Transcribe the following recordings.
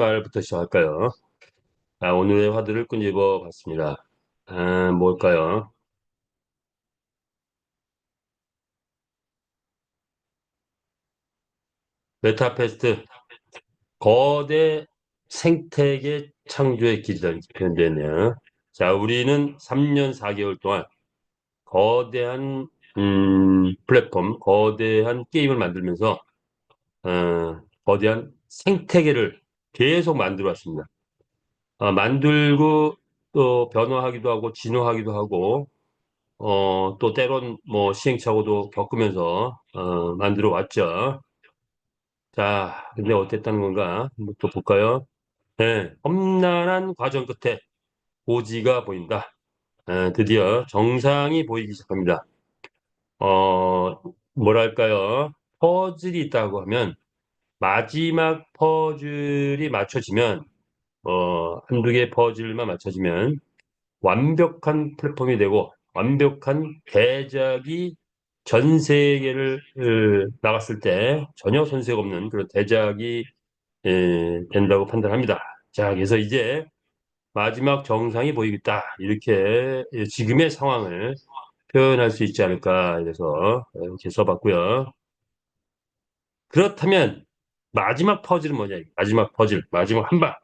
말부터 시작할까요? 오늘의 화두를 끈집어 봤습니다. 뭘까요? 메타패스트, 거대 생태계 창조의 길이다. 이렇게 표현되네요. 자, 우리는 3년 4개월 동안 거대한, 플랫폼, 거대한 게임을 만들면서, 거대한 생태계를 계속 만들어 왔습니다. 만들고 또 변화하기도 하고, 진화하기도 하고, 또 때론 뭐 시행착오도 겪으면서 만들어 왔죠. 자, 근데 어땠다는 건가? 한번 또 볼까요? 네, 험난한 과정 끝에 고지가 보인다. 드디어 정상이 보이기 시작합니다. 뭐랄까요? 퍼즐이 있다고 하면 마지막 퍼즐이 맞춰지면 한두 개 퍼즐만 맞춰지면 완벽한 플랫폼이 되고 완벽한 대작이 전 세계를 나갔을 때 전혀 손색 없는 그런 대작이 된다고 판단합니다. 자, 그래서 이제 마지막 정상이 보이겠다. 이렇게 지금의 상황을 표현할 수 있지 않을까. 그래서 이렇게 써봤고요. 그렇다면 마지막 퍼즐은 뭐냐? 마지막 퍼즐, 마지막 한 방,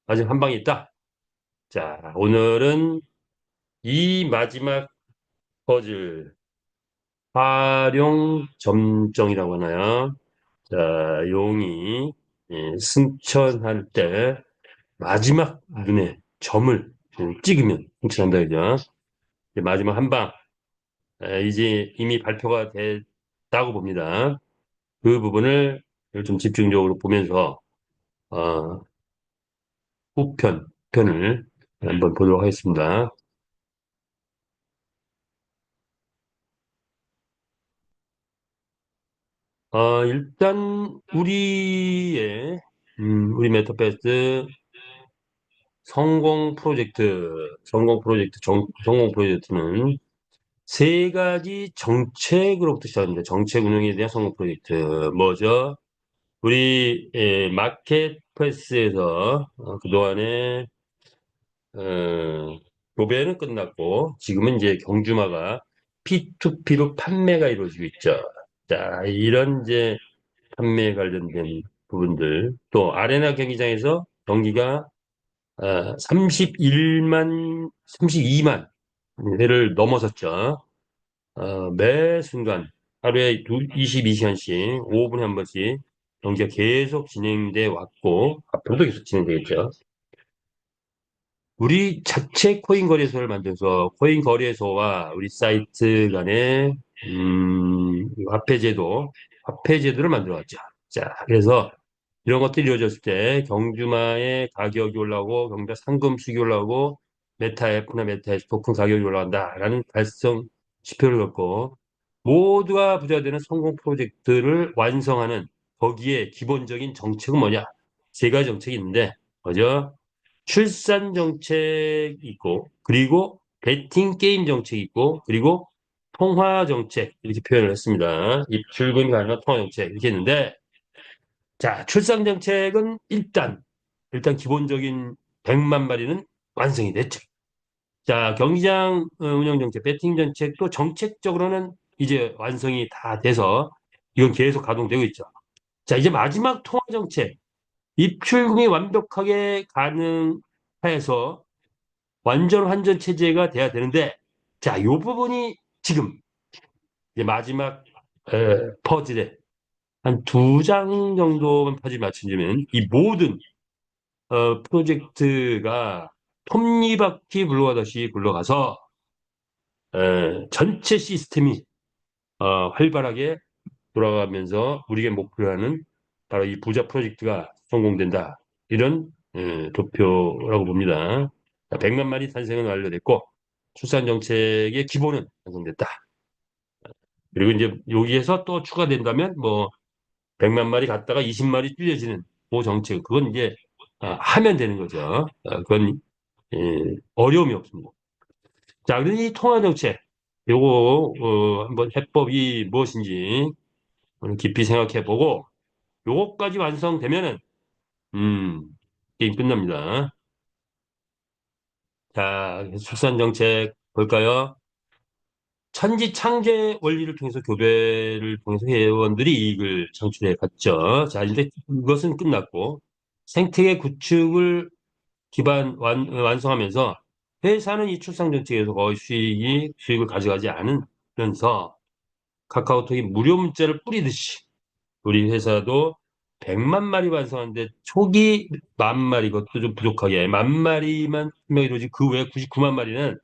마지막 한 방이 있다. 자, 오늘은 이 마지막 퍼즐 활용 점정이라고 하나요? 자, 용이 승천할 때 마지막 눈에 점을 찍으면 승천한다 그죠? 이제 마지막 한 방, 이제 이미 발표가 됐다고 봅니다. 그 부분을 좀 집중적으로 보면서 어, 후편을 한번 보도록 하겠습니다. 일단 우리 메타버스 성공 프로젝트는 세 가지 정책으로부터 시작합니다. 정책 운영에 대한 성공 프로젝트. 뭐죠? 우리 마켓플레이스에서 그동안에 도배는 끝났고 지금은 이제 경주마가 P2P로 판매가 이루어지고 있죠. 자, 이런 이제 판매 관련된 부분들 또 아레나 경기장에서 경기가 32만 회를 넘어섰죠. 매 순간 하루에 22시간씩 5분에 한 번씩 경기가 계속 진행돼 왔고 앞으로도 계속 진행되겠죠. 우리 자체 코인 거래소를 만들어서 코인 거래소와 우리 사이트 간의 화폐 제도를 만들어 왔죠. 자, 그래서 이런 것들이 이루어졌을 때 경주마의 가격이 올라오고 경주마 상금 수익이 올라오고 메타F나 메타S 토큰 가격이 올라간다라는 달성 지표를 갖고 모두가 부자 되는 성공 프로젝트를 완성하는 거기에 기본적인 정책은 뭐냐? 세 가지 정책이 있는데 먼저 출산 정책 있고 그리고 베팅 게임 정책 있고 그리고 통화 정책 이렇게 표현을 했습니다. 입출금 가능한 통화 정책 이렇게 했는데 자, 출산 정책은 일단 기본적인 100만 마리는 완성이 됐죠. 자, 경기장 운영 정책, 배팅 정책도 정책적으로는 이제 완성이 다 돼서 이건 계속 가동되고 있죠. 자, 이제 마지막 통화 정책, 입출금이 완벽하게 가능해서 완전 환전 체제가 돼야 되는데, 자, 이 부분이 지금 이제 마지막 퍼즐에 한 두 장 정도만 퍼즐 맞춰주면 이 모든 프로젝트가 톱니바퀴 굴러가듯이 굴러가서 전체 시스템이 활발하게 돌아가면서 우리가 목표로 하는 바로 이 부자 프로젝트가 성공된다. 이런 도표라고 봅니다. 100만 마리 탄생은 완료됐고 출산 정책의 기본은 완성됐다. 그리고 이제 여기에서 또 추가된다면 뭐 100만 마리 갔다가 20마리 줄여지는 그 정책 그건 이제 하면 되는 거죠. 그건 어려움이 없습니다. 자, 그럼 이 통화 정책 요거 한번 해법이 무엇인지 오늘 깊이 생각해 보고 요거까지 완성되면은 음 게임 끝납니다. 자, 출산 정책 볼까요? 천지 창제 원리를 통해서 교배를 통해서 회원들이 이익을 창출해 갔죠. 자, 이제 이것은 끝났고 생태계 구축을 완성하면서 회사는 이 출산 정책에서 거의 수익을 가져가지 않으면서 카카오톡이 무료 문자를 뿌리듯이 우리 회사도 100만 마리 완성하는데 초기 10,000마리, 그것도 좀 부족하게 10,000마리만 분명히 이루어지 그 외 99만 마리는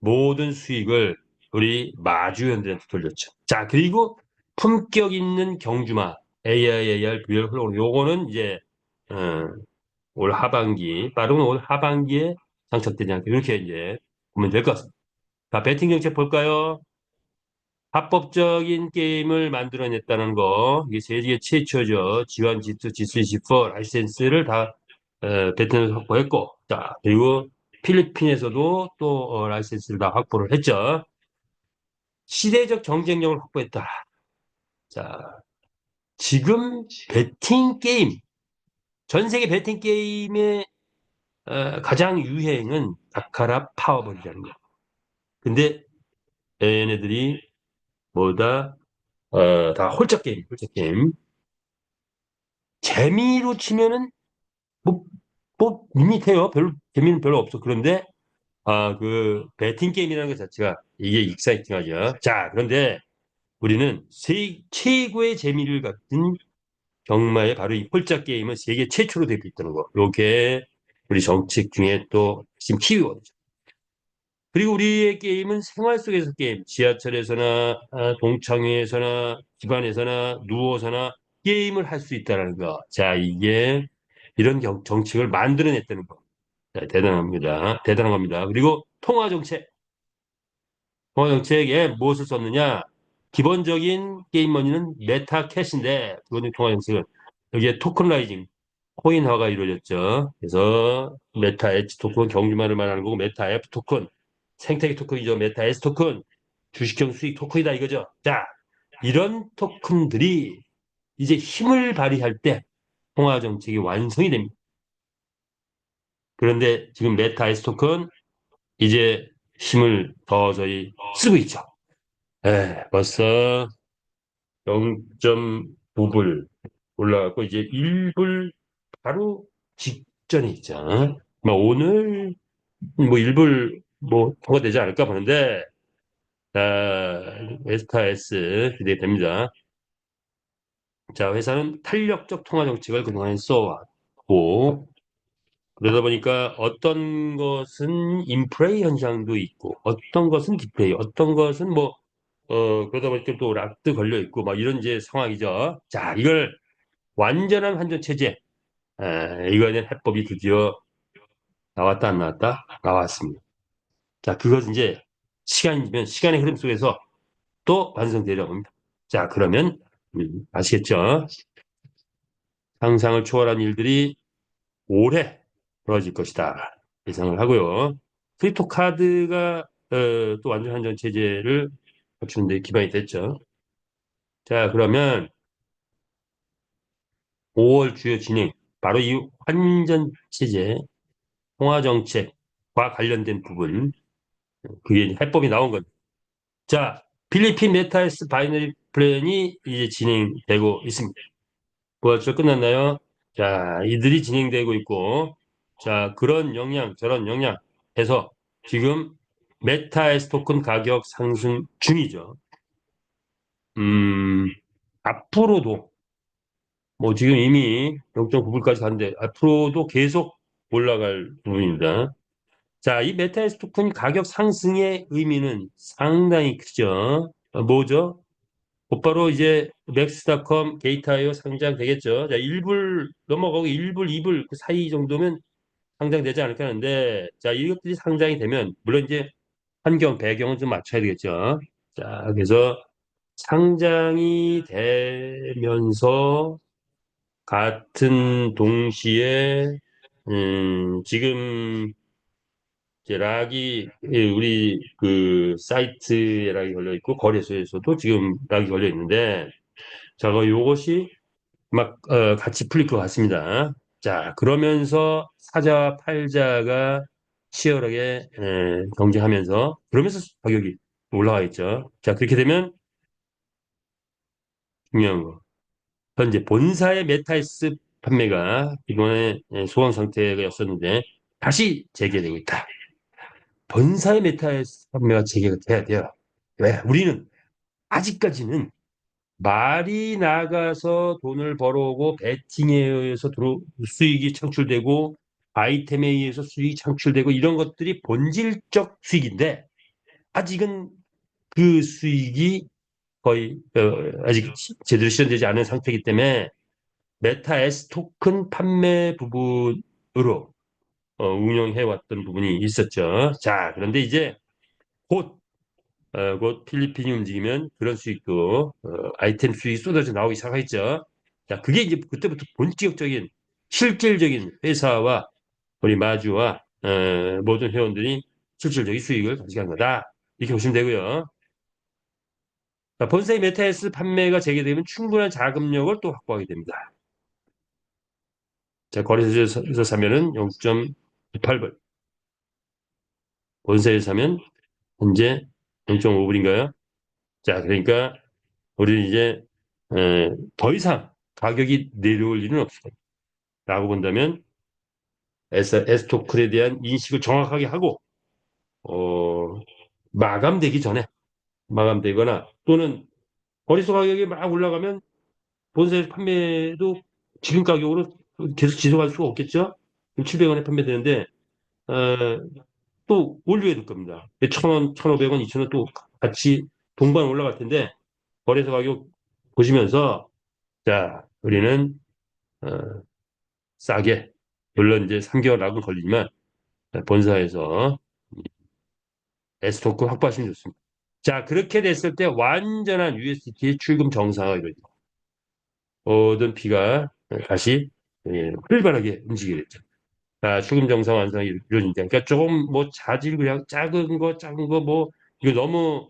모든 수익을 우리 마주현들한테 돌렸죠. 자, 그리고 품격 있는 경주마 AIAR VR 홀로그램 요거는 이제 어, 올 하반기 빠르면 올 하반기에 장착되지 않게 이렇게 이제 보면 될 것 같습니다. 자, 배팅 정책 볼까요? 합법적인 게임을 만들어냈다는 거, 이게 세계 최초죠. G1, G2, G3, G4 라이센스를 다 베트남에서 확보했고, 자, 그리고 필리핀에서도 또 라이센스를 다 확보를 했죠. 시대적 경쟁력을 확보했다. 자, 지금 베팅 게임, 전 세계 베팅 게임의 가장 유행은 바카라 파워볼이라는 거. 근데 얘네들이 뭐다? 다 홀짝 게임, 홀짝 게임. 재미로 치면은 뭐, 뭐 밋밋해요. 별로 재미는 별로 없어. 그런데 그 배팅 게임이라는 것 자체가 이게 익사이팅하죠. 자, 그런데 우리는 최고의 재미를 갖춘 경마에 바로 이 홀짝 게임은 세계 최초로 데뷔했다는 거. 요게 우리 정책 중에 또 핵심 키워드죠. 그리고 우리의 게임은 생활 속에서 게임, 지하철에서나 동창회에서나 집안에서나 누워서나 게임을 할 수 있다는 거. 자, 이게 이런 정책을 만들어냈다는 거. 자, 대단합니다. 대단한 겁니다. 그리고 통화 정책. 통화 정책에 무엇을 썼느냐? 기본적인 게임 머니는 메타 캐시인데, 기본적인 통화 정책은 여기에 토큰라이징, 코인화가 이루어졌죠. 그래서 메타 H 토큰 경주만을 말하는 거고, 메타 F 토큰, 생태계 토큰이죠. 메타 S 토큰, 주식형 수익 토큰이다 이거죠. 자, 이런 토큰들이 이제 힘을 발휘할 때 통화 정책이 완성이 됩니다. 그런데 지금 메타 S 토큰 이제 힘을 더 저희 쓰고 있죠. 벌써 0.9불 올라갔고 이제 1불 바로 직전에 있죠. 뭐 오늘 뭐 1불 뭐 통과되지 않을까 보는데 에스타 S 기대됩니다. 자, 회사는 탄력적 통화 정책을 그동안 써왔고 그러다 보니까 어떤 것은 인플레이 현상도 있고, 어떤 것은 디플레이, 어떤 것은 뭐, 그러다 보니까 또 락도 걸려 있고, 막 이런 이제 상황이죠. 자, 이걸 완전한 환전 체제, 이거에 대한 해법이 드디어 나왔다, 안 나왔다? 나왔습니다. 자, 그것은 이제 시간이면 시간의 흐름 속에서 또 완성되려고 합니다. 자, 그러면, 아시겠죠? 상상을 초월한 일들이 올해 벌어질 것이다. 예상을 하고요. 크립토 카드가 또 완전 환전 체제를 갖추는 데 기반이 됐죠. 자, 그러면 5월 주요 진행, 바로 이 환전 체제, 통화 정책과 관련된 부분, 그게 해법이 나온 것. 자, 필리핀 메타에스 바이너리 플랜이 이제 진행되고 있습니다. 부활절 끝났나요? 자, 이들이 진행되고 있고, 자, 그런 영향, 저런 영향 해서 지금 메타에스 토큰 가격 상승 중이죠. 음, 앞으로도, 뭐 지금 이미 0.9불까지 갔는데, 앞으로도 계속 올라갈 부분입니다. 자, 이 메타에스 토큰 가격 상승의 의미는 상당히 크죠. 뭐죠? 곧바로 이제 맥스닷컴 게이트아이오 상장되겠죠. 자, 1불 넘어가고 1불, 2불 그 사이 정도면 상장되지 않을까 하는데, 자, 이것들이 상장이 되면, 물론 이제 배경은 좀 맞춰야 되겠죠. 자, 그래서 상장이 되면서 같은 동시에, 지금 이제 우리 그 사이트에 락이 걸려 있고, 거래소에서도 지금 락이 걸려 있는데, 자, 요것이 막 같이 풀릴 것 같습니다. 자, 그러면서 사자와 팔자가 치열하게 경쟁하면서 그러면서 가격이 올라가 있죠. 자, 그렇게 되면 중요한 거. 현재 본사의 메타에스 판매가 이번에 소강 상태였었는데 다시 재개되고 있다. 본사의 메타에스 판매가 재개가 돼야 돼요. 왜? 우리는 아직까지는 말이 나가서 돈을 벌어오고 베팅에 의해서 수익이 창출되고 아이템에 의해서 수익이 창출되고 이런 것들이 본질적 수익인데 아직은 그 수익이 거의 아직 제대로 실현되지 않은 상태이기 때문에 메타 S 토큰 판매 부분으로 운영해왔던 부분이 있었죠. 자, 그런데 이제 곧 곧 필리핀이 움직이면 그런 수익도 아이템 수익이 쏟아져 나오기 시작하겠죠. 자, 그게 이제 그때부터 본격적인 실질적인 회사와 우리 마주와 모든 회원들이 실질적인 수익을 가져간 거다. 이렇게 보시면 되고요. 자, 본사의 메타에스 판매가 재개되면 충분한 자금력을 또 확보하게 됩니다. 자, 거래소에서 사면은 0.28불, 본사에서 사면 현재 0.5불인가요? 자, 그러니까 우리는 이제 더 이상 가격이 내려올 일은 없다. 라고 본다면 에스토클에 대한 인식을 정확하게 하고 어, 마감되기 전에 마감되거나 또는 거래소 가격이 막 올라가면 본사에서 판매도 지금 가격으로 계속 지속할 수가 없겠죠. 700원에 판매되는데 어, 또 올려야 될 겁니다. 1,000원, 1,500원, 2,000원 또 같이 동반 올라갈 텐데 거래소 가격 보시면서 자 우리는 어, 싸게 물론 이제 3개월 락은 걸리지만 본사에서 S토크 확보하시면 좋습니다. 자 그렇게 됐을 때 완전한 USDT의 출금 정상화 이루어집니다. 모든 피가 다시 활발하게 움직이겠죠. 자 출금 정상 완성이 이루어진다. 그러니까 조금 뭐 자질 그냥 작은 거 뭐 이거 너무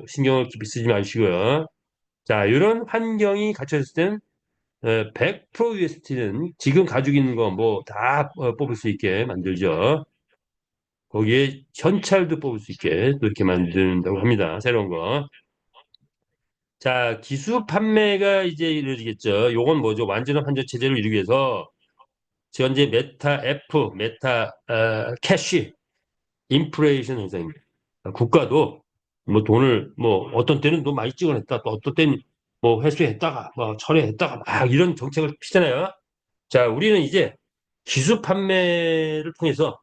신경을 깊이 쓰지 마시고요. 자 이런 환경이 갖춰졌을 때는 100% USDT는 지금 가지고 있는 거 뭐 다 뽑을 수 있게 만들죠. 거기에 현찰도 뽑을 수 있게 또 이렇게 만든다고 합니다. 새로운 거. 자, 기수 판매가 이제 이루어지겠죠. 요건 뭐죠? 완전한 환전 체제를 이루기 위해서 현재 메타 F, 메타 캐시, 인플레이션 현상입니다. 국가도 뭐 돈을 뭐 어떤 때는 돈 많이 찍어냈다, 또 어떤 때는 뭐 회수했다가 뭐 철회했다가 막 이런 정책을 피잖아요. 자, 우리는 이제 기수 판매를 통해서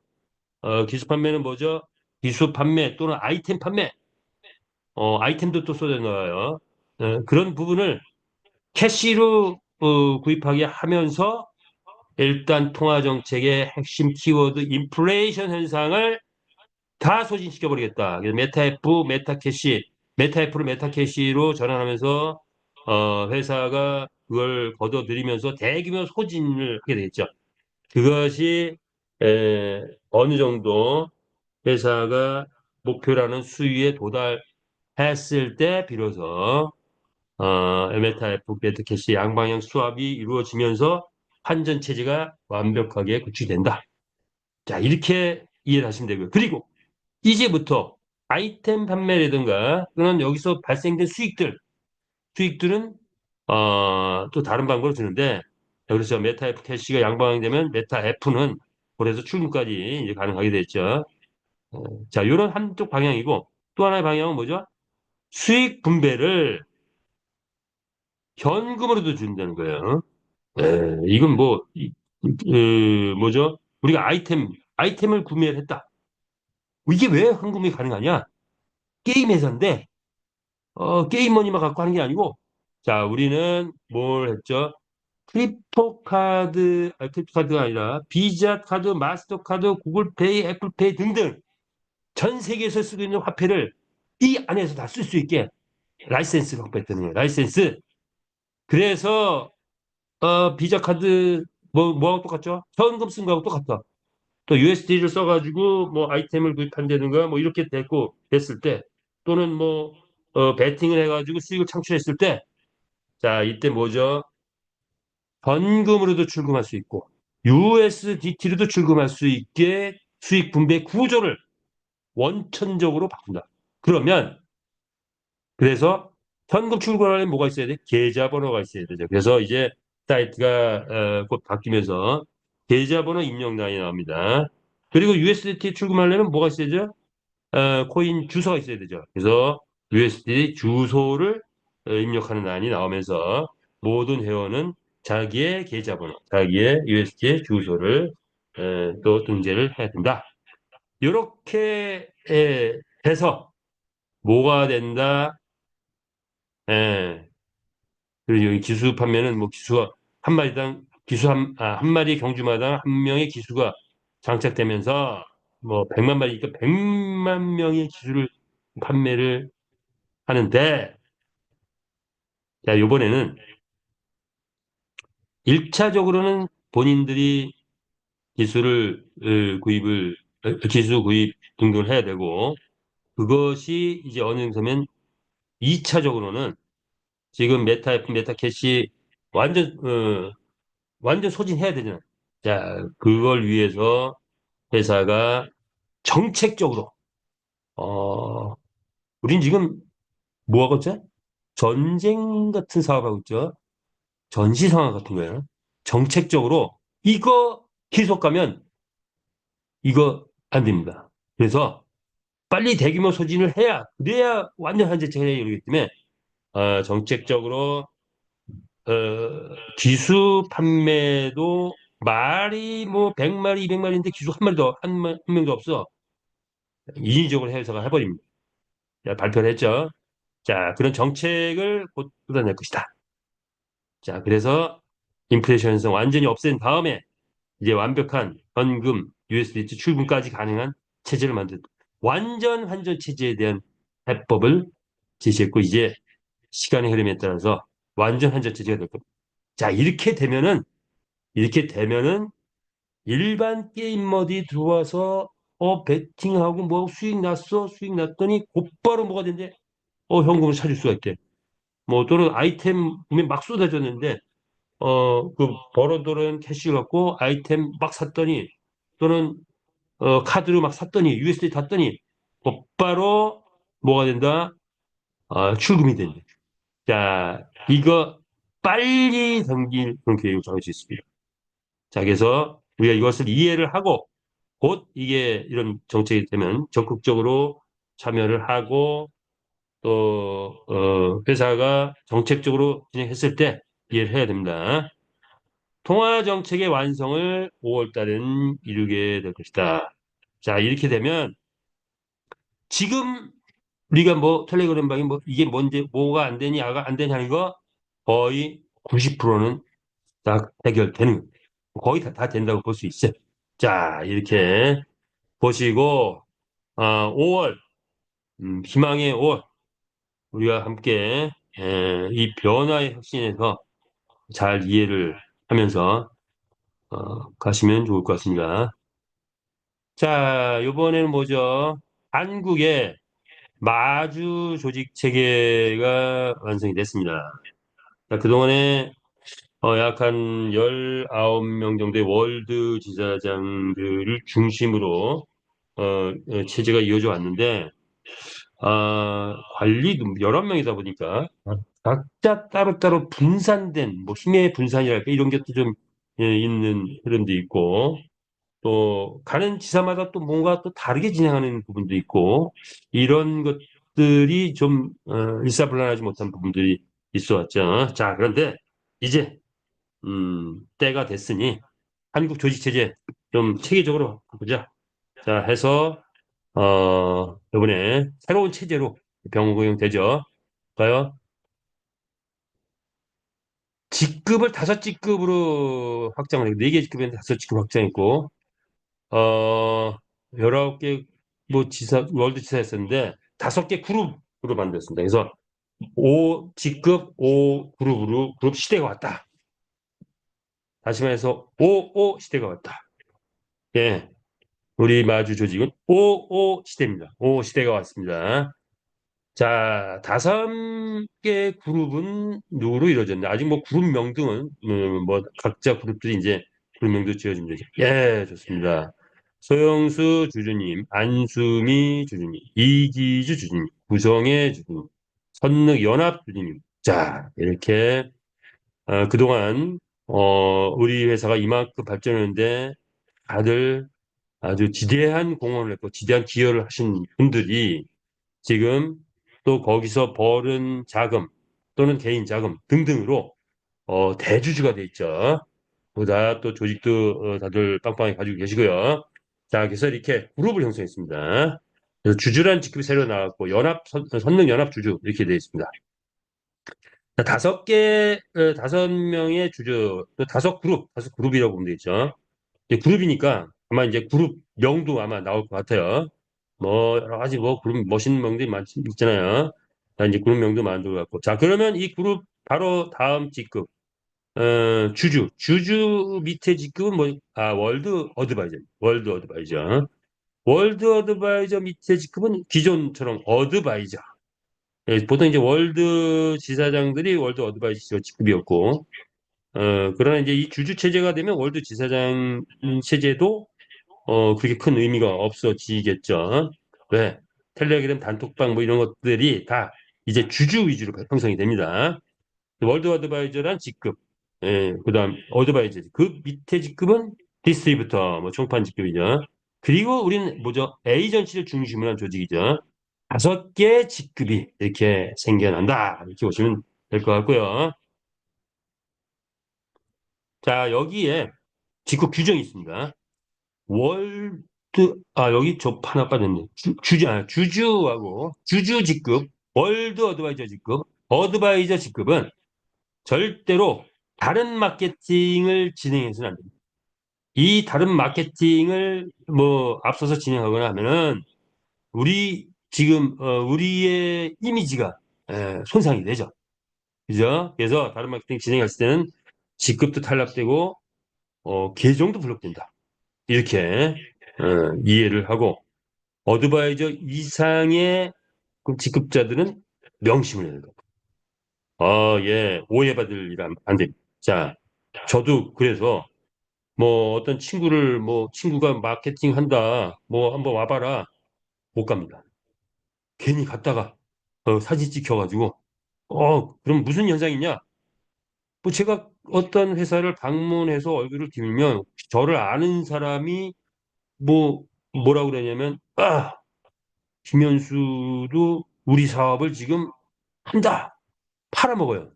기수 판매는 뭐죠? 기수 판매 또는 아이템 판매, 아이템도 또 쏟아 넣어요. 그런 부분을 캐시로 구입하게 하면서 일단 통화 정책의 핵심 키워드 인플레이션 현상을 다 소진시켜 버리겠다. 그래서 메타F, 메타캐시, 메타F를 메타캐시로 전환하면서 회사가 그걸 걷어들이면서 대규모 소진을 하게 되겠죠. 그것이 어느 정도 회사가 목표라는 수위에 도달했을 때 비로소 메타F, 메타캐시 양방향 수합이 이루어지면서 환전 체제가 완벽하게 구축된다. 자, 이렇게 이해를 하시면 되고요. 그리고 이제부터 아이템 판매라든가 또는 여기서 발생된 수익들은 또 다른 방법으로 주는데 그래서 메타 F 캐시가 양방향이 되면 메타 F는 그래서 출금까지 이제 가능하게 됐죠. 자, 이런 한쪽 방향이고 또 하나의 방향은 뭐죠? 수익 분배를 현금으로도 준다는 거예요. 이건 뭐, 뭐죠? 우리가 아이템을 구매를 했다. 이게 왜 현금이 가능하냐? 게임 회사인데, 게임 머니만 갖고 하는 게 아니고, 자, 우리는 뭘 했죠? 크립토 카드가 아니라, 비자 카드, 마스터카드, 구글페이, 애플페이 등등 전 세계에서 쓰고 있는 화폐를 이 안에서 다 쓸 수 있게 라이센스를 확보했다는 거예요. 라이센스. 그래서, 비자 카드, 뭐하고 똑같죠? 현금 쓴 거하고 똑같다. 또 USD를 써가지고 뭐 아이템을 구입한다든가 뭐 이렇게 됐을 때 또는 뭐 베팅을 해가지고 수익을 창출했을 때 자 이때 뭐죠? 현금으로도 출금할 수 있고 USDT로도 출금할 수 있게 수익 분배 구조를 원천적으로 바꾼다. 그러면 그래서 현금 출금하려면 뭐가 있어야 돼? 계좌번호가 있어야 되죠. 그래서 이제 사이트가 곧 바뀌면서 계좌번호 입력란이 나옵니다. 그리고 USDT 출금하려면 뭐가 있어야죠? 코인 주소가 있어야 되죠. 그래서 USDT 주소를 입력하는 란이 나오면서 모든 회원은 자기의 계좌번호, 자기의 USDT 주소를 또 등재를 해야 된다. 이렇게 해서 뭐가 된다? 예, 그리고 여기 기수 판매는 뭐 기수가 한 마리당 기수 한 마리 경주마다 한 명의 기수가 장착되면서 뭐 100만 마리니까 100만 명의 기수를 판매를 하는데 자, 이번에는 1차적으로는 본인들이 기수를 기수 구입 등록을 해야 되고 그것이 이제 어느 정도 면 2차적으로는 지금 메타 메타캐시 완전 완전 소진해야 되잖아. 자, 그걸 위해서 회사가 정책적으로 어 우린 지금 뭐 하고 있죠? 전쟁 같은 사업하고 있죠. 전시 상황 같은 거예요. 정책적으로 이거 계속 가면 이거 안 됩니다. 그래서 빨리 대규모 소진을 해야 그래야 완전 한제체가 이루기 때문에 정책적으로 기수 판매도 말이 뭐 100마리, 200마리인데 기수 한 마리도 한 명도 없어. 인위적으로 회사가 해버립니다. 자, 발표를 했죠. 자, 그런 정책을 곧 뜯어낼 것이다. 자, 그래서 인플레이션 현상 완전히 없앤 다음에 이제 완벽한 현금, USDT 출금까지 가능한 체제를 만든 완전 환전 체제에 대한 해법을 제시했고 이제 시간의 흐름에 따라서 완전 환전 체제가 될 겁니다. 자, 이렇게 되면은 일반 게임머디 들어와서 베팅하고 뭐 수익 났어 수익 났더니 곧바로 뭐가 된대 현금을 찾을 수가 있대 뭐 또는 아이템이 막 쏟아졌는데 그 벌어들은 캐시 갖고 아이템 막 샀더니 또는 카드로 막 샀더니 USD 탔더니 곧바로 뭐가 된다 출금이 된대 자 이거 빨리 생길 그런 계획을 정할 수 있습니다 자 그래서 우리가 이것을 이해를 하고 곧 이게 이런 정책이 되면 적극적으로 참여를 하고 또 회사가 정책적으로 진행했을 때 이해를 해야 됩니다. 통화 정책의 완성을 5월 달엔 이루게 될 것이다. 자 이렇게 되면 지금 우리가 뭐 텔레그램 방이 뭐 이게 뭔지 뭐가 안 되니 안 되냐는 거 거의 90%는 다 해결되는 거예요. 거의 다 된다고 볼 수 있어요. 자 이렇게 보시고 5월 희망의 5월 우리가 함께 이 변화의 혁신에서 잘 이해를 하면서 가시면 좋을 것 같습니다. 자, 이번에는 뭐죠? 한국의 마주 조직 체계가 완성이 됐습니다. 자, 그동안에 약 한 19명 정도의 월드 지사장들을 중심으로 체제가 이어져 왔는데 관리도 11명이다 보니까 각자 따로따로 분산된 뭐 힘의 분산이랄까 이런 것도 좀 있는 흐름도 있고 또 가는 지사마다 또 뭔가 또 다르게 진행하는 부분도 있고 이런 것들이 좀 일사불란하지 못한 부분들이 있어 왔죠. 자, 그런데 이제 때가 됐으니 한국 조직 체제 좀 체계적으로 보자. 자, 해서 이번에 새로운 체제로 병고용 되죠. 가요. 직급을 5직급으로 확장을 했고, 4개 직급인데 5직급 확장했고, 어, 19개, 뭐, 월드 지사였었는데, 5개 그룹으로 만들었습니다. 그래서 5직급, 5그룹으로, 그룹 시대가 왔다. 다시 말해서 5 시대가 왔다. 예. 우리 마주 조직은 5 시대입니다. 5 시대가 왔습니다. 자, 5개 그룹은 누구로 이루어졌나? 아직 뭐 그룹명 등은 뭐 각자 그룹들이 이제 그룹명도 지어주면 되죠. 예, 좋습니다. 소영수 주주님, 안수미 주주님, 이기주 주주님, 구성애 주주님, 선능연합 주주님. 자, 이렇게 그동안 우리 회사가 이만큼 발전했는데 다들 아주 지대한 공헌을 했고 지대한 기여를 하신 분들이 지금 또 거기서 벌은 자금 또는 개인 자금 등등으로 대주주가 돼 있죠. 보다 또 조직도 다들 빵빵히 가지고 계시고요. 자, 그래서 이렇게 그룹을 형성했습니다. 그래서 주주란 직급이 새로 나왔고 선능 연합 주주 이렇게 되어 있습니다. 자, 다섯 명의 주주, 또 다섯 그룹이라고 보면 되겠죠. 이제 그룹이니까 아마 이제 그룹명도 아마 나올 것 같아요. 뭐 여러 가지 뭐 그룹 멋있는 명들이 많지 있잖아요. 자, 이제 그룹명도 만들어 갖고. 자, 그러면 이 그룹 바로 다음 직급 주주 밑에 직급은 뭐, 월드 어드바이저. 월드 어드바이저 밑에 직급은 기존처럼 어드바이저. 예, 보통 이제 월드 지사장들이 월드 어드바이저 직급이었고, 그러나 이제 이 주주 체제가 되면 월드 지사장 체제도, 그렇게 큰 의미가 없어지겠죠. 왜? 텔레그램 단톡방 뭐 이런 것들이 다 이제 주주 위주로 형성이 됩니다. 월드 어드바이저란 직급, 예, 그다음 어드바이저 그 밑에 직급은 디스트리뷰터, 뭐 총판 직급이죠. 그리고 우리는 뭐죠? 에이전시를 중심으로 한 조직이죠. 다섯 개 직급이 이렇게 생겨난다. 이렇게 보시면 될 것 같고요. 자, 여기에 직급 규정이 있습니다. 월드, 여기 저 하나 빠졌네. 주주하고 주주 직급, 월드 어드바이저 직급, 어드바이저 직급은 절대로 다른 마케팅을 진행해서는 안 됩니다. 이 다른 마케팅을 뭐 앞서서 진행하거나 하면은 우리의 이미지가 손상이 되죠. 그죠? 그래서 다른 마케팅 진행했을 때는 직급도 탈락되고 계정도 블록된다. 이렇게 이해를 하고 어드바이저 이상의 그 직급자들은 명심을 해야 된다. 예, 오해받을 일 안 됩니다. 자, 저도 그래서 뭐 어떤 친구가 마케팅 한다, 뭐 한번 와봐라, 못 갑니다. 괜히 갔다가 사진 찍혀가지고, 그럼 무슨 현상이 있냐? 뭐 제가 어떤 회사를 방문해서 얼굴을 들면 저를 아는 사람이 뭐라고 그러냐면, 김현수도 우리 사업을 지금 한다, 팔아먹어요.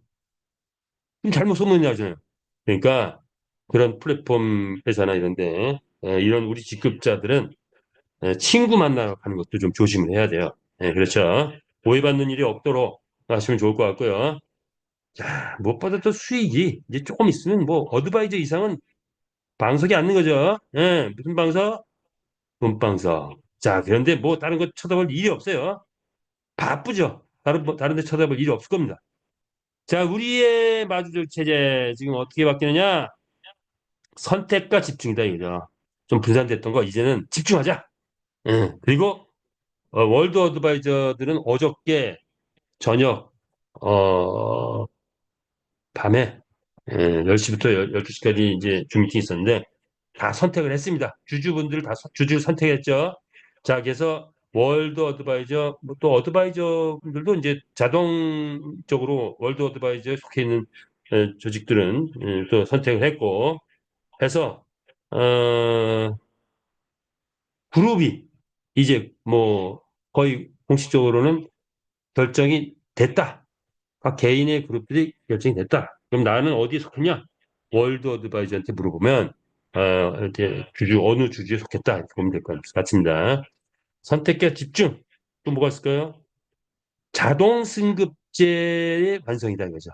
잘못 소문이 나잖아요. 그러니까 그런 플랫폼 회사나 이런데 이런 우리 직급자들은 친구 만나러 가는 것도 좀 조심을 해야 돼요. 그렇죠. 오해받는 일이 없도록 하시면 좋을 것 같고요. 자, 무엇보다 또 수익이 이제 조금 있으면 뭐 어드바이저 이상은 방석이 앉는 거죠. 무슨 방석? 돈방석. 자, 그런데 뭐 다른 거 쳐다볼 일이 없어요. 바쁘죠. 다른 데 쳐다볼 일이 없을 겁니다. 자, 우리의 마주적 체제 지금 어떻게 바뀌느냐? 선택과 집중이다 이거죠. 좀 분산됐던 거 이제는 집중하자. 그리고 월드 어드바이저들은 어저께 저녁 어, 밤에 10시부터 12시까지 이제 줌 미팅이 있었는데 다 선택을 했습니다. 주주분들 다 주주를 선택했죠. 자, 그래서 월드 어드바이저, 뭐또 어드바이저 분들도 이제 자동적으로 월드 어드바이저에 속해 있는 조직들은 또 선택을 했고 해서 어, 그룹이 이제 뭐 거의 공식적으로는 결정이 됐다. 각 개인의 그룹들이 결정이 됐다. 그럼 나는 어디에 속했냐? 월드 어드바이저한테 물어보면 이렇게 어느 주주에 속했다 이렇게 보면 될 것 같습니다. 선택과 집중. 또 뭐가 있을까요? 자동 승급제의 완성이다 이거죠.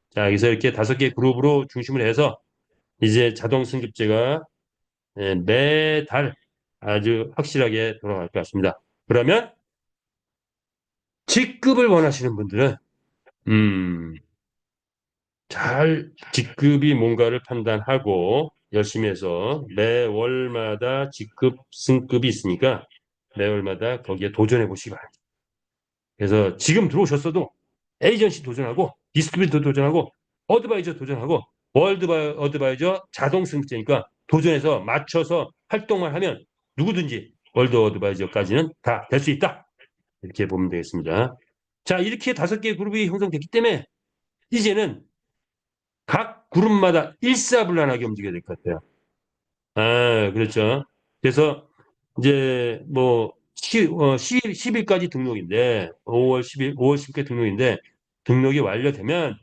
자, 그래서 이렇게 다섯 개 그룹으로 중심을 해서 이제 자동 승급제가 매달 아주 확실하게 돌아갈 것 같습니다. 그러면 직급을 원하시는 분들은 음, 잘 직급이 뭔가를 판단하고 열심히 해서 매월마다 직급 승급이 있으니까 매월마다 거기에 도전해 보시기 바랍니다. 그래서 지금 들어오셨어도 에이전시 도전하고 디스트리뷰터 도전하고 어드바이저 도전하고 월드 어드바이저 자동 승급제니까 도전해서 맞춰서 활동만 하면 누구든지 월드 어드바이저까지는 다 될 수 있다. 이렇게 보면 되겠습니다. 자, 이렇게 5개의 그룹이 형성됐기 때문에 이제는 각 그룹마다 일사불란하게 움직여야 될 것 같아요. 아, 그렇죠. 그래서 이제 뭐 10일까지 등록인데 5월 10일, 5월 10일 등록인데 등록이 완료되면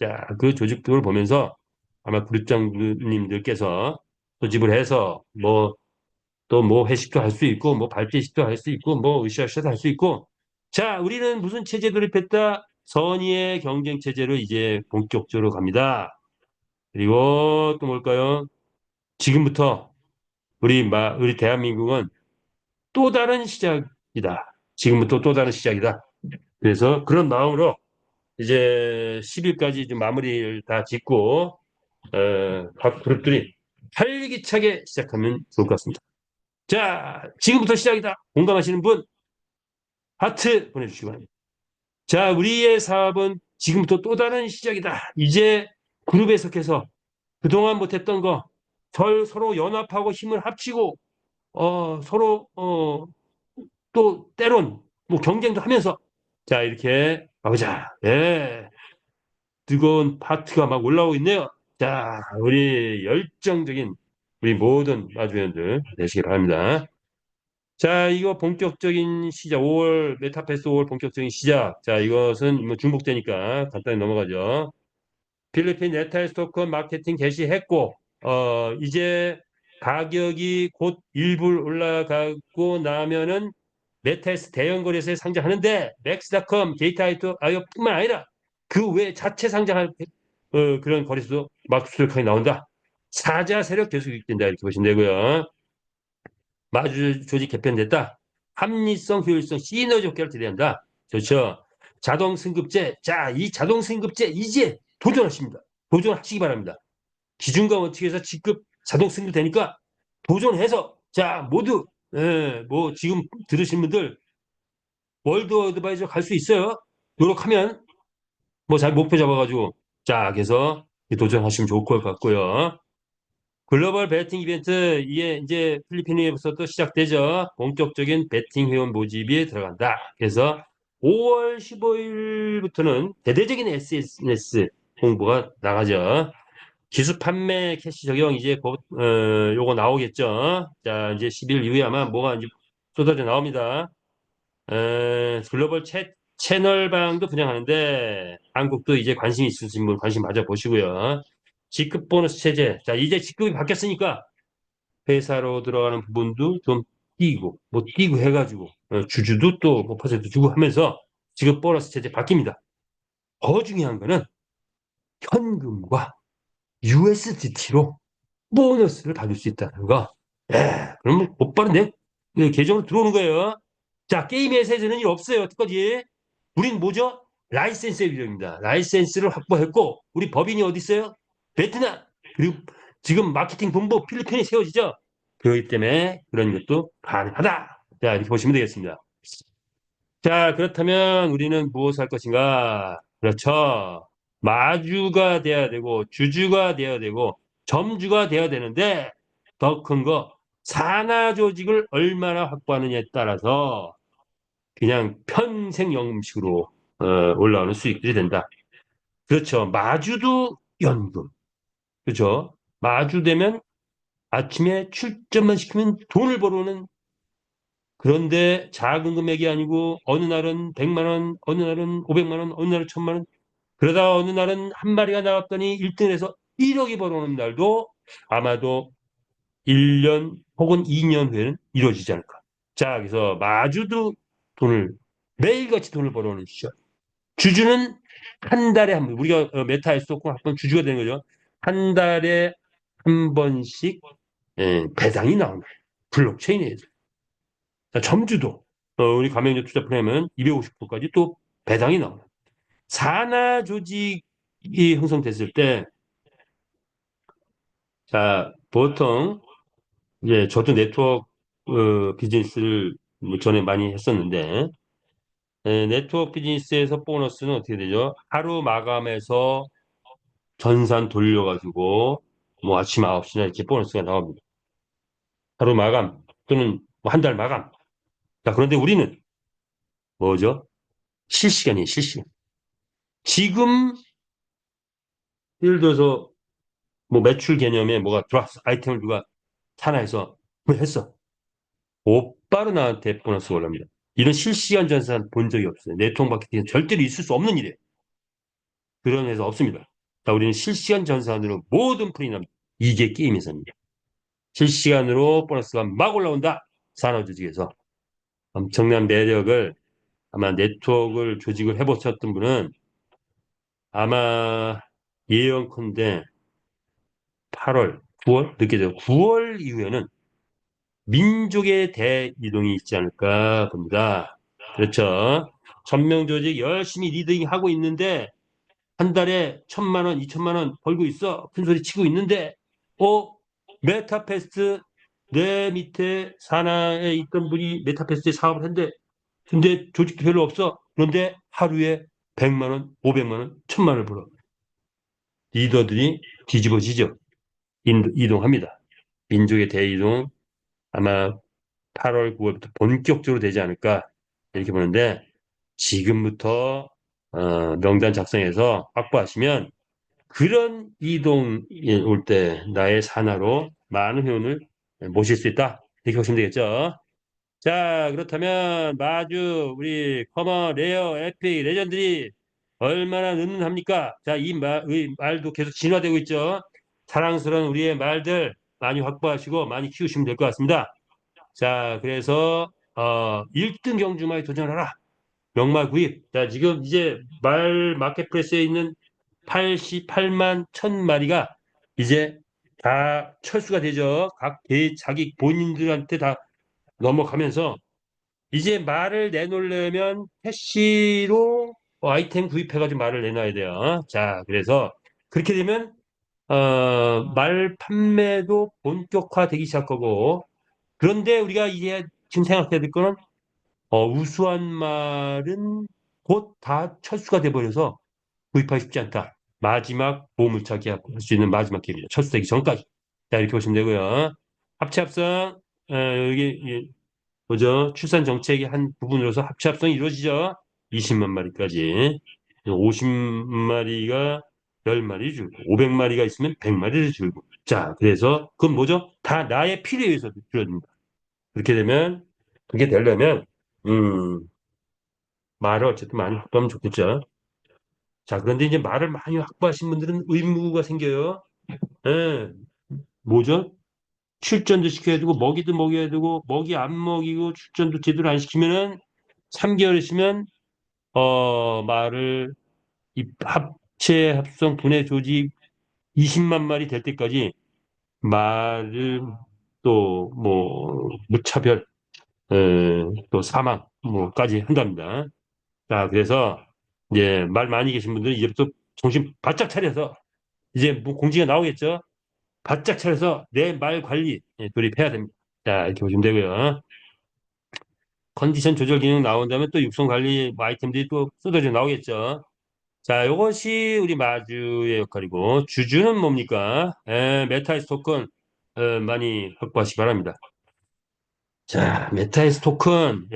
자, 그 조직들을 보면서 아마 그룹장님들께서 소집을 해서 뭐 또 뭐 회식도 할 수 있고 뭐 발대식도 할 수 있고 뭐 으쌰으쌰도 할 수 있고 자, 우리는 무슨 체제 돌입했다? 선의의 경쟁 체제로 이제 본격적으로 갑니다. 그리고 또 뭘까요? 지금부터 우리 대한민국은 또 다른 시작이다. 지금부터 또 다른 시작이다. 그래서 그런 마음으로 이제 10일까지 좀 마무리를 다 짓고 각 그룹들이 활기차게 시작하면 좋을 것 같습니다. 자, 지금부터 시작이다. 공감하시는 분 하트 보내주시기 바랍니다. 자, 우리의 사업은 지금부터 또 다른 시작이다. 이제 그룹에 속해서 그동안 못했던 거 서로 연합하고 힘을 합치고 서로 또 때론 뭐 경쟁도 하면서 자, 이렇게 가보자. 예. 뜨거운 파트가 막 올라오고 있네요. 자, 우리 열정적인 우리 모든 마주회원들 되시기 바랍니다. 자, 이거 본격적인 시작, 5월, 메타패스 5월 본격적인 시작. 자, 이것은 뭐 중복되니까 간단히 넘어가죠. 필리핀 네타이스 토큰 마케팅 개시했고, 이제 가격이 곧 일불 올라가고 나면은 메타에스 대형 거래소에 상장하는데, 맥스닷컴, 게이트아이트, 뿐만 아니라 그 외 자체 상장할 그런 거래소도 막 수두룩하게 나온다. 사자 세력 계속 유익된다. 이렇게 보시면 되고요. 마주 조직 개편됐다. 합리성, 효율성, 시너지 효과를 기대한다. 좋죠. 자동 승급제. 자, 이 자동 승급제 이제 도전하십니다. 도전하시기 바랍니다. 기준과 원칙에서 직급 자동 승급되니까 도전해서 자, 모두 뭐 지금 들으신 분들 월드 어드바이저 갈 수 있어요. 노력하면 뭐 잘 목표 잡아가지고 자, 그래서 도전하시면 좋을 것 같고요. 글로벌 베팅 이벤트 이게 이제 필리핀에서 또 시작되죠. 본격적인 베팅 회원 모집이 들어간다. 그래서 5월 15일부터는 대대적인 SNS 홍보가 나가죠. 기술 판매 캐시 적용 이제 곧 요거 나오겠죠. 자, 이제 10일 이후에 아마 뭐가 이제 쏟아져 나옵니다. 글로벌 채널방도 분양하는데 한국도 이제 관심 있으신 분 관심 가져보시고요. 직급 보너스 체제. 자, 이제 직급이 바뀌었으니까 회사로 들어가는 부분도 좀 뛰고 뭐 뛰고 해가지고 주주도 또 뭐 퍼센트 주고 하면서 직급 보너스 체제 바뀝니다. 더 중요한 거는 현금과 USDT로 보너스를 받을 수 있다는 거. 그러면 곧바로 내 계정으로 들어오는 거예요. 자, 게임에서는 일 없어요. 어떡하지? 우린 뭐죠? 라이센스의 위력입니다. 라이센스를 확보했고, 우리 법인이 어디 있어요? 베트남. 그리고 지금 마케팅 본부 필리핀에 세워지죠? 그렇기 때문에 그런 것도 가능하다. 자, 이렇게 보시면 되겠습니다. 자, 그렇다면 우리는 무엇을 할 것인가? 그렇죠. 마주가 돼야 되고, 주주가 돼야 되고, 점주가 돼야 되는데, 더 큰 거, 산하 조직을 얼마나 확보하느냐에 따라서 그냥 평생 연금식으로 올라오는 수익들이 된다. 그렇죠. 마주도 연금. 그렇죠. 마주되면 아침에 출전만 시키면 돈을 벌어오는 그런데 작은 금액이 아니고 어느 날은 100만 원, 어느 날은 500만 원, 어느 날은 1000만 원. 그러다 어느 날은 한 마리가 나왔더니 1등에서 1억이 벌어오는 날도 아마도 1년 혹은 2년 후에는 이루어지지 않을까. 자, 그래서 마주도 돈을 매일같이 돈을 벌어오는 시죠. 주주는 한 달에 한 번, 우리가 메타에서 한번 주주가 되는 거죠. 한 달에 한 번씩 배당이 나오는 블록체인에서. 점주도 우리 가맹점 투자 프로그램은 250%까지 또 배당이 나오는 산하 조직이 형성됐을 때, 자, 보통 이제 저도 네트워크 비즈니스를 뭐 전에 많이 했었는데, 네트워크 비즈니스에서 보너스는 어떻게 되죠? 하루 마감해서 전산 돌려가지고 뭐 아침 9시나 이렇게 보너스가 나옵니다. 하루 마감 또는 뭐 한 달 마감. 자, 그런데 우리는 뭐죠? 실시간이에요, 실시간. 지금 예를 들어서 뭐 매출 개념에 뭐가 들어왔어. 아이템을 누가 산하에서 했어. 곧바로 나한테 보너스가 올라옵니다. 이런 실시간 전산 본 적이 없어요. 네트워크 마케팅은 절대로 있을 수 없는 일이에요. 그런 회사 없습니다. 자, 우리는 실시간 전산으로 모든 프로이 납니다. 이게 게임에서입니다. 실시간으로 보너스가 막 올라온다. 산업조직에서. 엄청난 매력을 아마 네트워크를 조직을 해보셨던 분은 아마 예언컨대 8월, 9월 느껴져요. 9월 이후에는 민족의 대이동이 있지 않을까 봅니다. 그렇죠. 천명조직 열심히 리딩 하고 있는데 한 달에 1,000만 원, 2,000만 원 벌고 있어. 큰 소리 치고 있는데 어? 메타패스트 내 밑에 산하에 있던 분이 메타패스트에 사업을 했는데 근데 조직도 별로 없어. 그런데 하루에 100만 원, 500만 원, 1,000만 원을 벌어. 리더들이 뒤집어지죠. 이동합니다. 민족의 대이동 아마 8월, 9월부터 본격적으로 되지 않을까 이렇게 보는데 지금부터 명단 작성해서 확보하시면 그런 이동이 올 때 나의 산하로 많은 회원을 모실 수 있다. 이렇게 보시면 되겠죠. 자, 그렇다면 마주 우리 커먼, 레어, 에픽, 레전드리 얼마나 능합니까? 자, 이 말도 계속 진화되고 있죠. 사랑스러운 우리의 말들 많이 확보하시고 많이 키우시면 될 것 같습니다. 자, 그래서 1등 경주마에 도전하라. 명마 구입. 자, 지금 이제 말 마켓플레이스에 있는 88만 1,000마리가 이제 다 철수가 되죠. 자기 본인들한테 다 넘어가면서 이제 말을 내놓으려면 캐시로 아이템 구입해가지고 말을 내놔야 돼요. 자, 그래서 그렇게 되면 말 판매도 본격화되기 시작하고 그런데 우리가 이제 지금 생각해야 될 거는 우수한 말은 곧 다 철수가 돼버려서 구입하기 쉽지 않다. 마지막 보물찾기 할 수 있는 마지막 기회입니다. 철수되기 전까지. 자, 이렇게 보시면 되고요. 합체 합성 여기 뭐죠? 출산 정책의 한 부분으로서 합체 합성이 이루어지죠. 20만 마리까지. 50마리가 10마리 줄고 500마리가 있으면 100마리를 줄고. 자, 그래서 그건 뭐죠? 다 나의 필요에 의해서 줄어듭니다. 그렇게 되면 그게 되려면 음, 말을 어쨌든 많이 확보하면 좋겠죠. 자, 그런데 이제 말을 많이 확보하신 분들은 의무가 생겨요. 예, 뭐죠? 출전도 시켜야 되고 먹이도 먹여야 되고 먹이 안 먹이고 출전도 제대로 안 시키면은 3개월 있으면 말을 합체 합성 분해 조직 20만 마리 될 때까지 말을 또 뭐 무차별 또 사망 뭐까지 한답니다. 자, 그래서 이제 말 많이 계신 분들은 이제부터 정신 바짝 차려서 이제 뭐 공지가 나오겠죠. 바짝 차려서 내 말 관리 돌입해야 됩니다. 자, 이렇게 보시면 되고요. 컨디션 조절 기능 나온 다음에 또 육성 관리 뭐 아이템들이 또 쏟아져 나오겠죠. 자, 이것이 우리 마주의 역할이고 주주는 뭡니까? 메타이스 토큰 많이 확보하시기 바랍니다. 자, 메타이스 토큰